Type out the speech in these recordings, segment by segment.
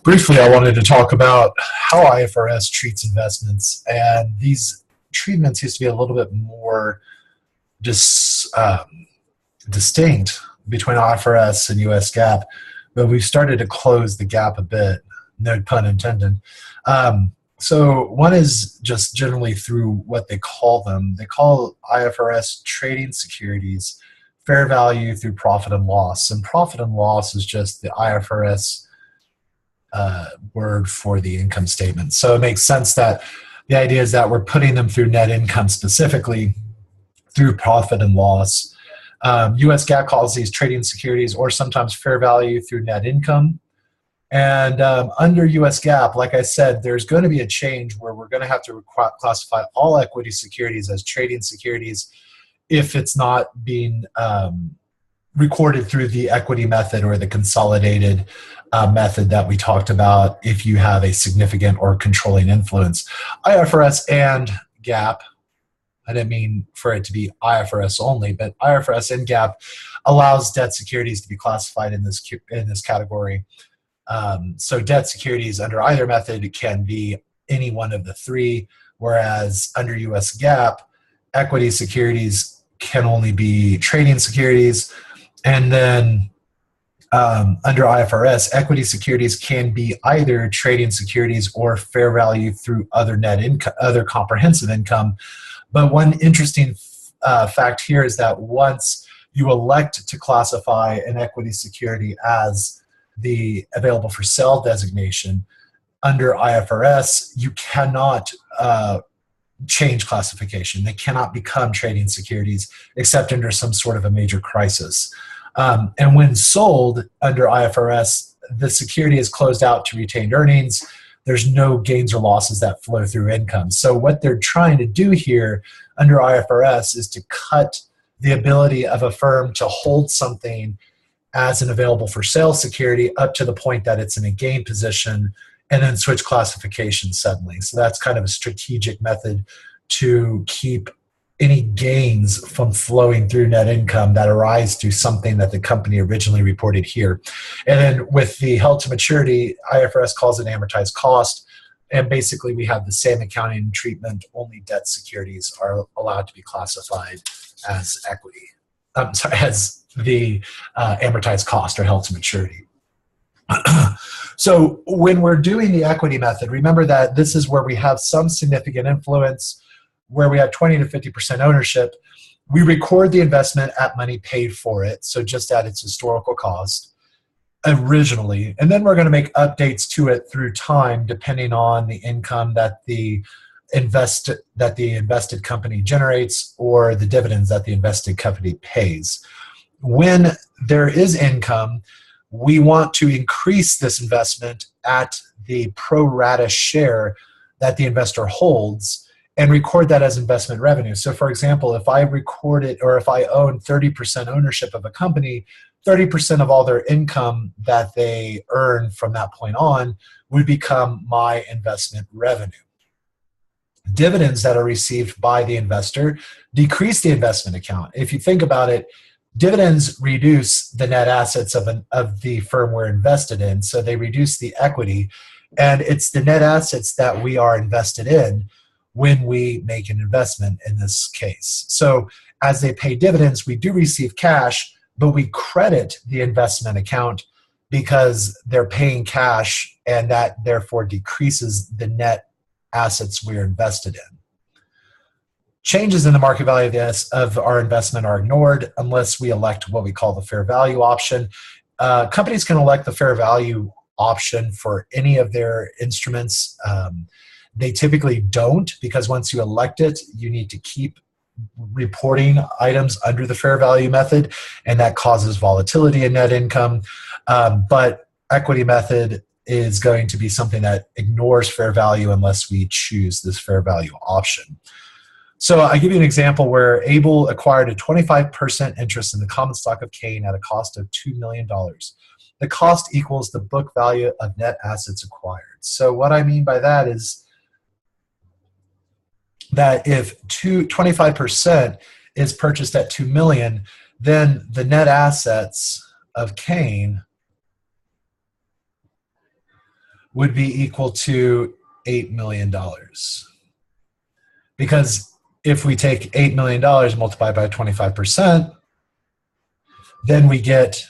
Briefly, I wanted to talk about how IFRS treats investments, and these treatments used to be a little bit more dis, distinct between IFRS and US GAAP, but we've started to close the gap a bit, no pun intended. So one is just generally through what they call them. They call IFRS trading securities fair value through profit and loss, and profit and loss is just the IFRS word for the income statement. So it makes sense that the idea is that we're putting them through net income specifically through profit and loss. US GAAP calls these trading securities or sometimes fair value through net income. And under US GAAP, like I said, there's going to be a change where we're going to have to classify all equity securities as trading securities if it's not being recorded through the equity method or the consolidated method that we talked about if you have a significant or controlling influence. IFRS and GAAP, I didn't mean for it to be IFRS only, but IFRS and GAAP allows debt securities to be classified in this category. So debt securities under either method can be any one of the three, whereas under US GAAP, equity securities can only be trading securities. And then under IFRS, equity securities can be either trading securities or fair value through other net income, other comprehensive income. But one interesting fact here is that once you elect to classify an equity security as the available for sale designation under IFRS, you cannot change classification. They cannot become trading securities except under some sort of a major crisis. And when sold under IFRS, the security is closed out to retained earnings. There's no gains or losses that flow through income. So what they're trying to do here under IFRS is to cut the ability of a firm to hold something as an available for sale security up to the point that it's in a gain position and then switch classification suddenly. So that's kind of a strategic method to keep any gains from flowing through net income that arise through something that the company originally reported here. And then with the held to maturity, IFRS calls it amortized cost. And basically we have the same accounting treatment, only debt securities are allowed to be classified as equity. As the amortized cost or held to maturity. So when we're doing the equity method, remember that this is where we have some significant influence, where we have 20 to 50% ownership. We record the investment at money paid for it, so just at its historical cost originally, and then we're going to make updates to it through time depending on the income that the invested company generates or the dividends that the invested company pays. When there is income, we want to increase this investment at the pro rata share that the investor holds and record that as investment revenue. So for example, if I record it, or if I own 30% ownership of a company, 30% of all their income that they earn from that point on would become my investment revenue. Dividends that are received by the investor decrease the investment account. If you think about it, dividends reduce the net assets of the firm we're invested in, so they reduce the equity, and it's the net assets that we are invested in when we make an investment in this case. So as they pay dividends, we do receive cash, but we credit the investment account because they're paying cash, and that therefore decreases the net assets we're invested in. Changes in the market value of our investment are ignored unless we elect what we call the fair value option. Companies can elect the fair value option for any of their instruments. They typically don't, because once you elect it, you need to keep reporting items under the fair value method, and that causes volatility in net income. But equity method is going to be something that ignores fair value unless we choose this fair value option. So I give you an example where Able acquired a 25% interest in the common stock of Kane at a cost of $2 million. The cost equals the book value of net assets acquired. So what I mean by that is that if 25% is purchased at $2 million, then the net assets of Kane would be equal to $8 million. Because if we take $8 million and multiply by 25%, then we get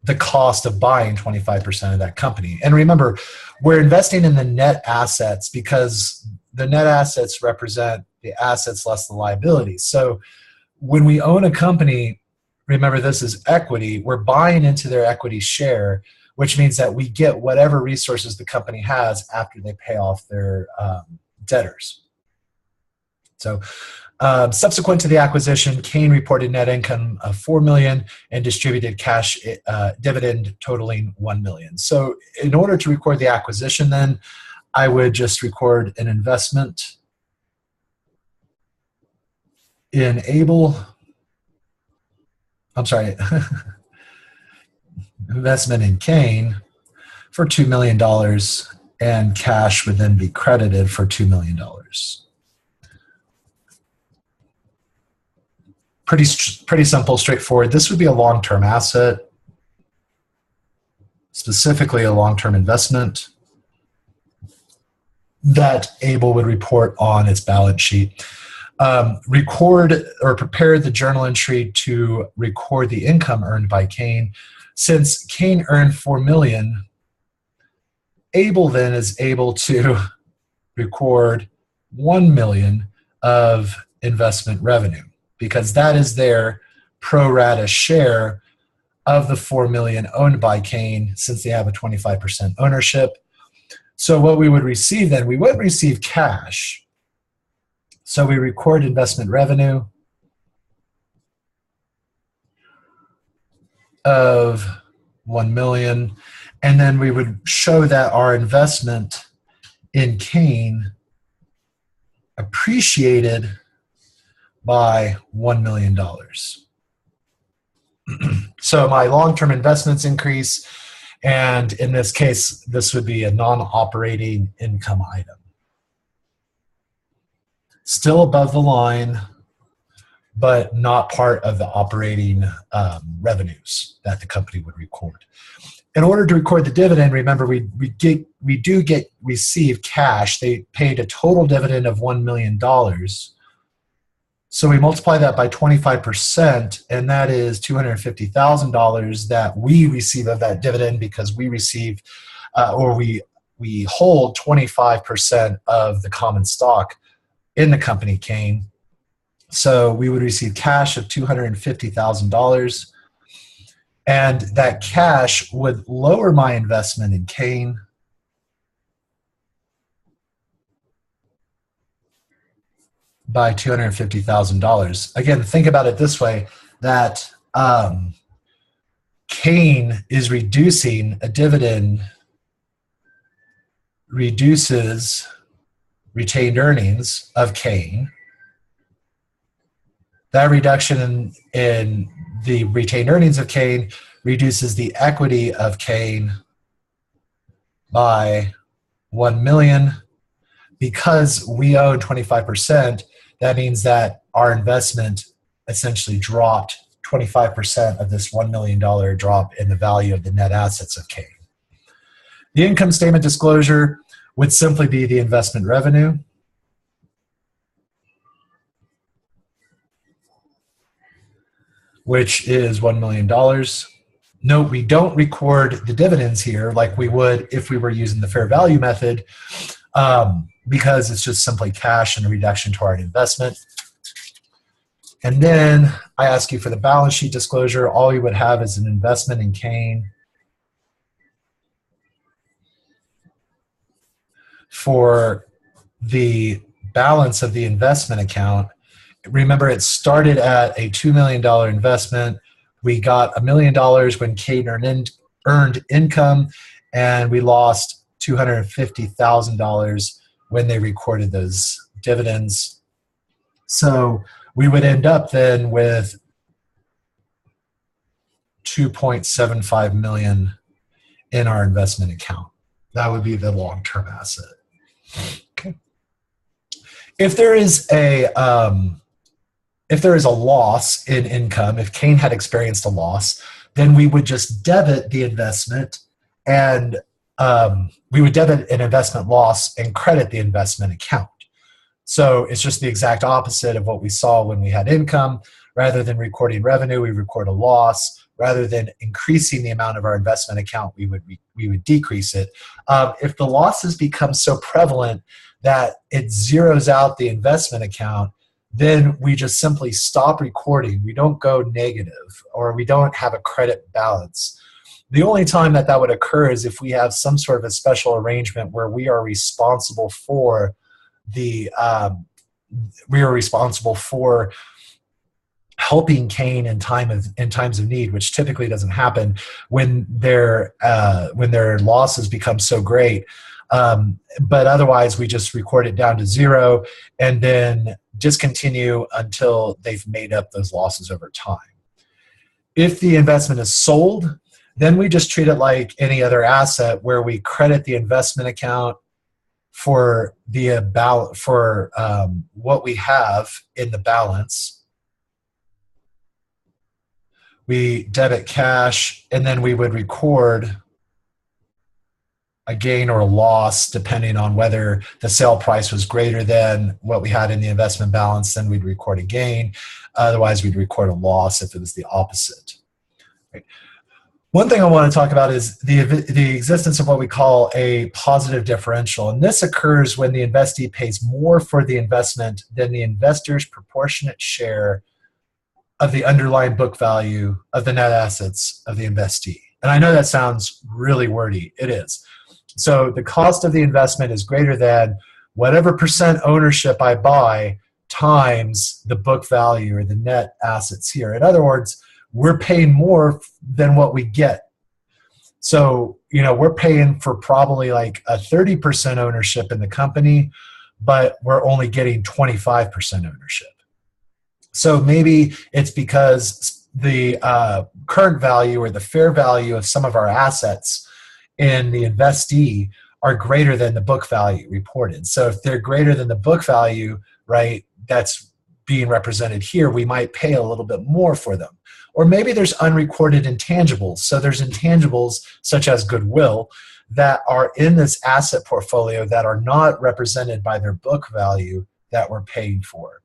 the cost of buying 25% of that company. And remember, we're investing in the net assets because the net assets represent the assets less the liabilities. So when we own a company, remember this is equity, we're buying into their equity share, which means that we get whatever resources the company has after they pay off their debtors. So subsequent to the acquisition, Kane reported net income of $4 million and distributed cash dividend totaling $1 million. So in order to record the acquisition, then I would just record an investment in investment in Kane for $2 million, and cash would then be credited for $2 million. Pretty simple, straightforward. This would be a long-term asset, specifically a long-term investment that Able would report on its balance sheet. Record or prepare the journal entry to record the income earned by Kane. Since Kane earned $4 million, Able then is able to record $1 million of investment revenue, because that is their pro rata share of the $4 million owned by Kane, since they have a 25% ownership. So what we would receive then, we wouldn't receive cash. So we record investment revenue of $1 million, and then we would show that our investment in Kane appreciated by $1 million. So my long-term investments increase, and in this case, this would be a non-operating income item. Still above the line, but not part of the operating revenues that the company would record. In order to record the dividend, remember we receive cash. They paid a total dividend of $1 million. So we multiply that by 25%, and that is $250,000 that we receive of that dividend, because we receive we hold 25% of the common stock in the company Kane. So we would receive cash of $250,000, and that cash would lower my investment in Kane by $250,000. Again, think about it this way, that Kane is reducing a dividend, reduces retained earnings of Kane. That reduction in the retained earnings of Kane reduces the equity of Kane by $1 million. Because we own 25%, that means that our investment essentially dropped 25% of this $1 million drop in the value of the net assets of Kane. The income statement disclosure would simply be the investment revenue, which is $1 million. Note, we don't record the dividends here like we would if we were using the fair value method, because it's just simply cash and a reduction to our investment. And then I ask you for the balance sheet disclosure. All you would have is an investment in Kane for the balance of the investment account. Remember, it started at a $2 million investment. We got $1 million when Kane earned income, and we lost $250,000 when they recorded those dividends. So we would end up then with $2.75 million in our investment account. That would be the long-term asset. Okay. If there is a loss in income, if Kane had experienced a loss, then we would just debit the investment and we would debit an investment loss and credit the investment account. So it's just the exact opposite of what we saw when we had income. Rather than recording revenue, we record a loss. Rather than increasing the amount of our investment account, we would decrease it. If the losses become so prevalent that it zeroes out the investment account, then we just simply stop recording. We don't go negative, or we don't have a credit balance. The only time that that would occur is if we have some sort of a special arrangement where we are responsible for helping Cain in times of need, which typically doesn't happen when their losses become so great. But otherwise, we just record it down to zero and then discontinue until they've made up those losses over time. If the investment is sold, then we just treat it like any other asset, where we credit the investment account for what we have in the balance. We debit cash, and then we would record a gain or a loss depending on whether the sale price was greater than what we had in the investment balance. Then we'd record a gain. Otherwise, we'd record a loss if it was the opposite. Right. One thing I want to talk about is the existence of what we call a positive differential. And this occurs when the investee pays more for the investment than the investor's proportionate share of the underlying book value of the net assets of the investee. And I know that sounds really wordy. It is. So the cost of the investment is greater than whatever percent ownership I buy times the book value or the net assets here. In other words, we're paying more than what we get. So, we're paying for probably like a 30% ownership in the company, but we're only getting 25% ownership. So maybe it's because the current value or the fair value of some of our assets in the investee are greater than the book value reported. So if they're greater than the book value, right, that's being represented here, we might pay a little bit more for them. Or maybe there's unrecorded intangibles. So there's intangibles such as goodwill that are in this asset portfolio that are not represented by their book value that we're paying for.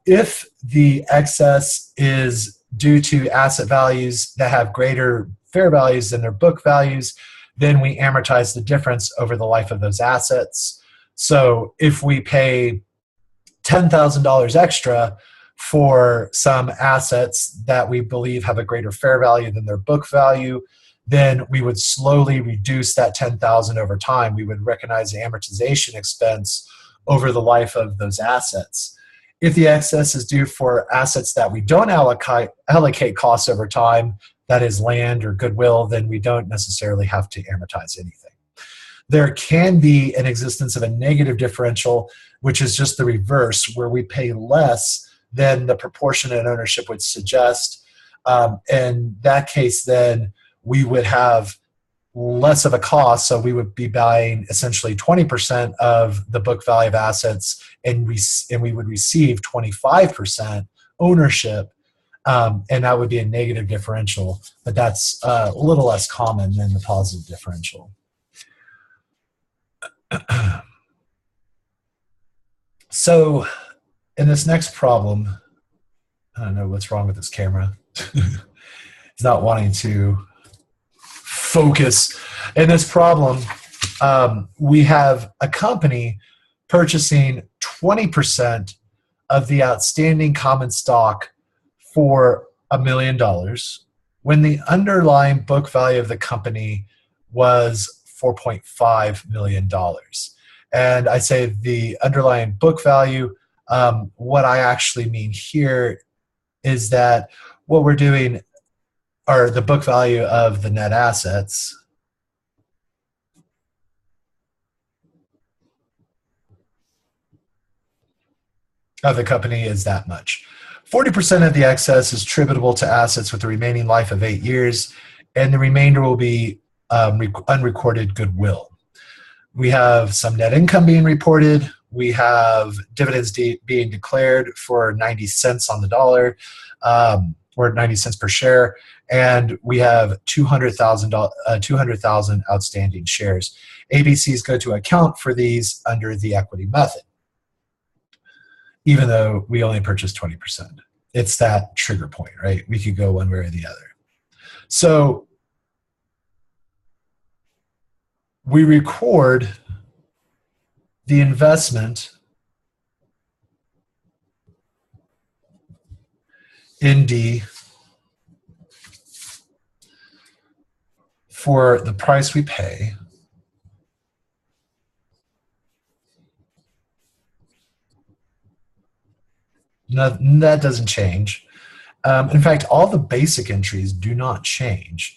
If the excess is due to asset values that have greater fair values than their book values, then we amortize the difference over the life of those assets. So if we pay $10,000 extra for some assets that we believe have a greater fair value than their book value, then we would slowly reduce that $10,000 over time. We would recognize the amortization expense over the life of those assets. If the excess is due for assets that we don't allocate costs over time, that is land or goodwill, then we don't necessarily have to amortize anything. There can be an existence of a negative differential, which is just the reverse, where we pay less than the proportionate ownership would suggest. In that case, then we would have less of a cost, so we would be buying essentially 20% of the book value of assets, and we would receive 25% ownership, and that would be a negative differential, but that's a little less common than the positive differential. So in this next problem, I don't know what's wrong with this camera. It's not wanting to focus. In this problem, we have a company purchasing 20% of the outstanding common stock for $1 million when the underlying book value of the company was $4.5 million. And I say the underlying book value, what I actually mean here is that what we're doing are the book value of the net assets of the company is that much. 40% of the excess is attributable to assets with a remaining life of 8 years, and the remainder will be unrecorded goodwill. We have some net income being reported. We have dividends being declared for 90 cents on the dollar, or 90 cents per share. and we have 200,000 outstanding shares. ABCs go to account for these under the equity method, even though we only purchased 20%. It's that trigger point, right? We could go one way or the other. So we record the investment in D for the price we pay. No, that doesn't change. In fact, all the basic entries do not change.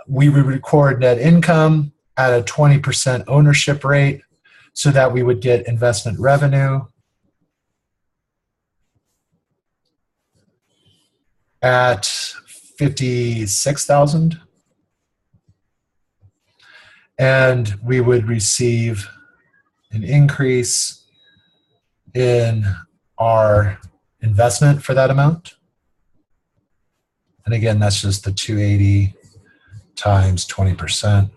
We would record net income at a 20% ownership rate so that we would get investment revenue at 56,000, and we would receive an increase in our investment for that amount. And again, that's just the 280 times 20%.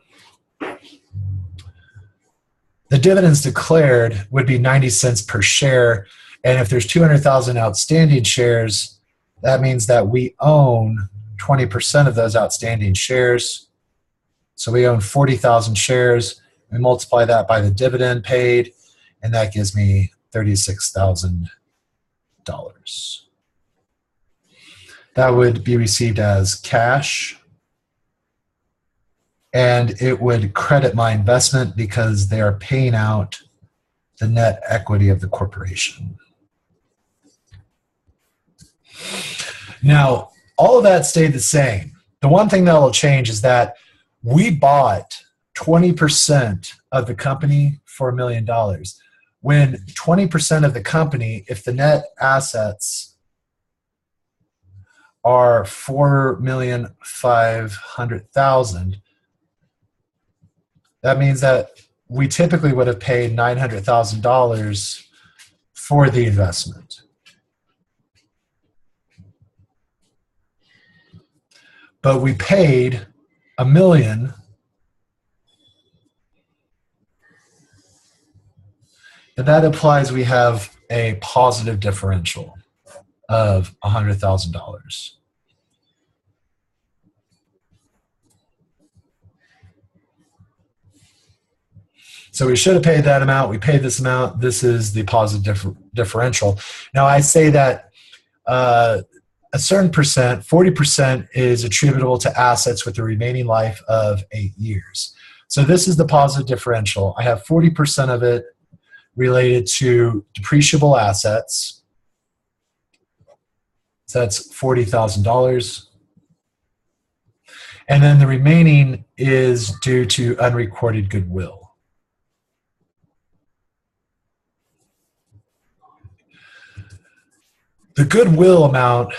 The dividends declared would be 90 cents per share. And if there's 200,000 outstanding shares, that means that we own 20% of those outstanding shares. So we own 40,000 shares. We multiply that by the dividend paid, and that gives me $36,000. That would be received as cash, and it would credit my investment because they are paying out the net equity of the corporation. Now, all of that stayed the same. The one thing that will change is that we bought 20% of the company for $1 million. When 20% of the company, if the net assets are $4,500,000, that means that we typically would have paid $900,000 for the investment. But we paid $1 million, and that implies we have a positive differential of $100,000. So we should have paid that amount. We paid this amount. This is the positive differential. Now I say that a certain percent, 40%, is attributable to assets with a remaining life of 8 years. So this is the positive differential. I have 40% of it related to depreciable assets. So that's $40,000. And then the remaining is due to unrecorded goodwill. The goodwill amount,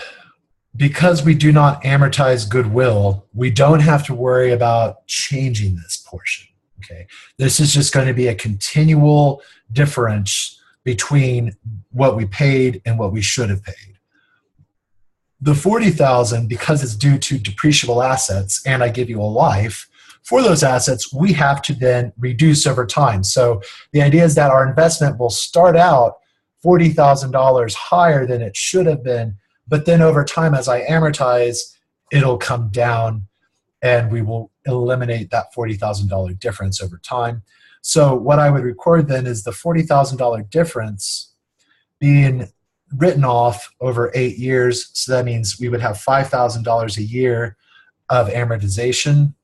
because we do not amortize goodwill, we don't have to worry about changing this portion. Okay, this is just going to be a continual difference between what we paid and what we should have paid. The $40,000, because it's due to depreciable assets, and I give you a life for those assets, we have to then reduce over time. So the idea is that our investment will start out $40,000 higher than it should have been, but then over time, as I amortize, it'll come down, and we will eliminate that $40,000 difference over time. So what I would record then is the $40,000 difference being written off over 8 years. So that means we would have $5,000 a year of amortization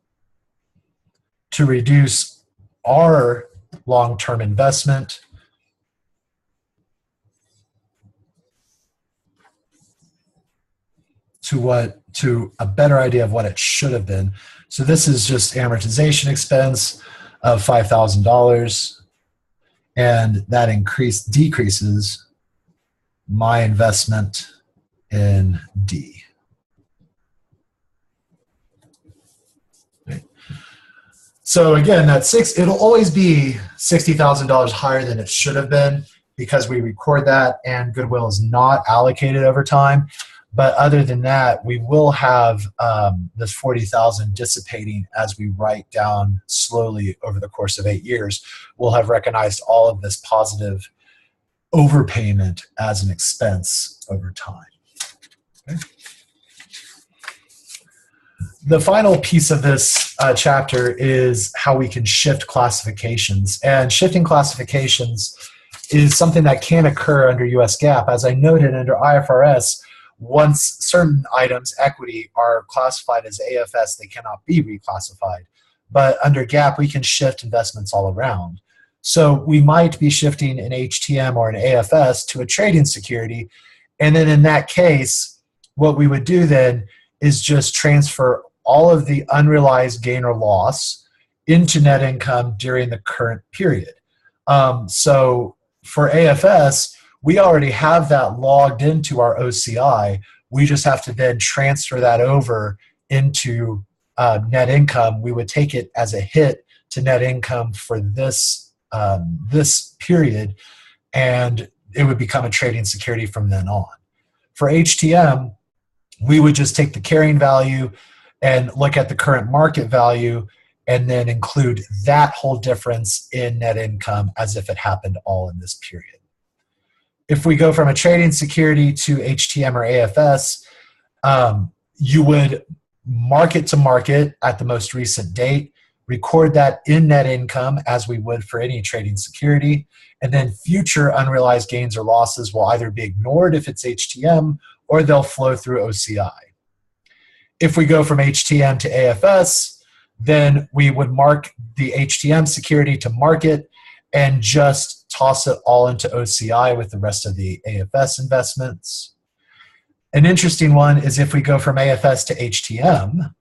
to reduce our long-term investment to a better idea of what it should have been. So this is just amortization expense of $5,000, and that decreases my investment in D. Okay. So again, it'll always be $60,000 higher than it should have been because we record that and goodwill is not allocated over time. But other than that, we will have this 40,000 dissipating as we write down slowly over the course of 8 years. We'll have recognized all of this positive overpayment as an expense over time. Okay. The final piece of this chapter is how we can shift classifications. And shifting classifications is something that can occur under US GAAP. As I noted, under IFRS, once certain items, equity, are classified as AFS, they cannot be reclassified. But under GAAP, we can shift investments all around. So we might be shifting an HTM or an AFS to a trading security. And then in that case, what we would do then is just transfer all of the unrealized gain or loss into net income during the current period. So for AFS, we already have that logged into our OCI. We just have to then transfer that over into net income. We would take it as a hit to net income for this period, and it would become a trading security from then on. For HTM, we would just take the carrying value and look at the current market value and then include that whole difference in net income as if it happened all in this period. If we go from a trading security to HTM or AFS, you would mark it to market at the most recent date, record that in net income as we would for any trading security, and then future unrealized gains or losses will either be ignored if it's HTM or they'll flow through OCI. If we go from HTM to AFS, then we would mark the HTM security to market and just toss it all into OCI with the rest of the AFS investments. An interesting one is if we go from AFS to HTM,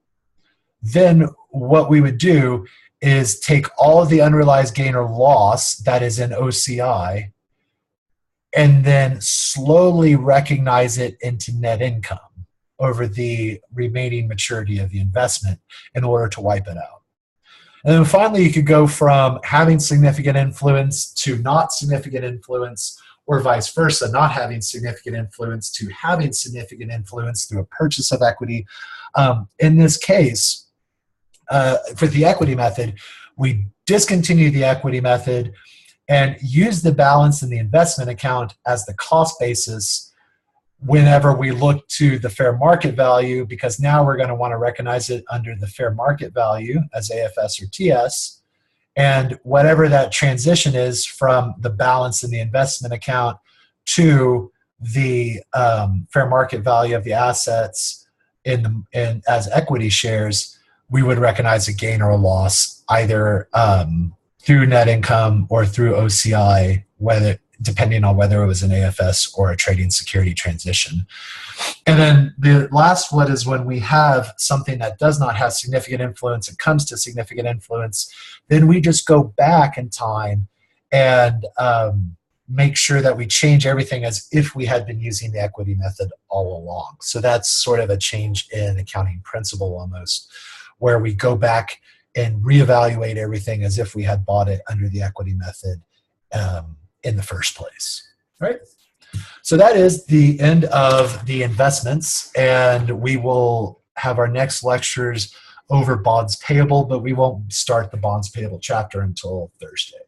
then what we would do is take all of the unrealized gain or loss that is in OCI and then slowly recognize it into net income over the remaining maturity of the investment in order to wipe it out. And then finally, you could go from having significant influence to not significant influence, or vice versa, not having significant influence to having significant influence through a purchase of equity. In this case, for the equity method, we discontinue the equity method and use the balance in the investment account as the cost basis whenever we look to the fair market value, because now we're going to want to recognize it under the fair market value as AFS or TS. And whatever that transition is from the balance in the investment account to the fair market value of the assets as equity shares, we would recognize a gain or a loss either through net income or through OCI, depending on whether it was an AFS or a trading security transition. And then the last one is when we have something that does not have significant influence, it comes to significant influence, then we just go back in time and make sure that we change everything as if we had been using the equity method all along. So that's sort of a change in accounting principle almost, where we go back and reevaluate everything as if we had bought it under the equity method in the first place, right? So that is the end of the investments, and we will have our next lectures over bonds payable, but we won't start the bonds payable chapter until Thursday.